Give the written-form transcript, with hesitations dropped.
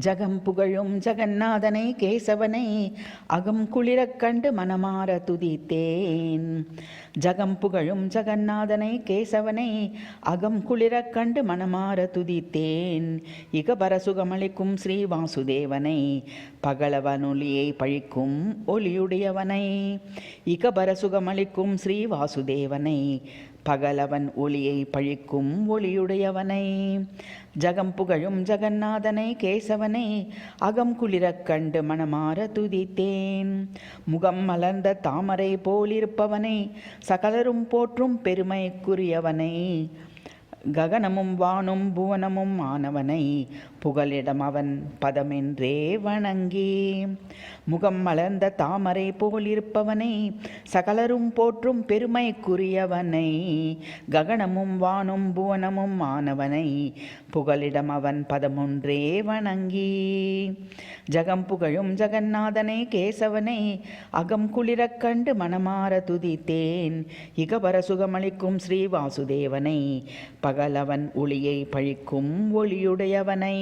ஜகம் புகழும் ஜகநாதனை கேசவனை அகம் குளிரக் கண்டு மனமார துதித்தேன். ஜகம் புகழும் ஜகநாதனை கேசவனை அகம் குளிரக் கண்டு மனமார துதித்தேன். இகபர சுகமளிக்கும் ஸ்ரீ வாசுதேவனை பகலவனொலியை பழிக்கும் ஒளியுடையவனை. இகபர சுகமளிக்கும் ஸ்ரீ வாசுதேவனை பகலவன் ஒளியை பழிக்கும் ஒளியுடையவனை. ஜகம் புகழும் ஜகநாதனை கேசவனை அகம் குளிரக் கண்டு மனமார துதித்தேன். முகம் மலர்ந்த தாமரை போலிருப்பவனை சகலரும் போற்றும் பெருமைக்குரியவனை. ககனமும் வானும் புவனமும் ஆனவனை புகலிடம் அவன் பதமென்றே வணங்கி. முகம் மலர்ந்த தாமரை போலிருப்பவனை சகலரும் போற்றும் பெருமைக்குரியவனை. ககனமும் வானும் புவனமும் ஆனவனை புகலிடம் அவன் பதமொன்றே வணங்கி. ஜகம் புகழும் ஜகநாதனை கேசவனை அகம் குளிரக் கண்டு மனமார துதித்தேன். இகபர சுகமளிக்கும் ஸ்ரீ வாசுதேவனை பகலவன் ஒளியை பழிக்கும் ஒளியுடையவனை.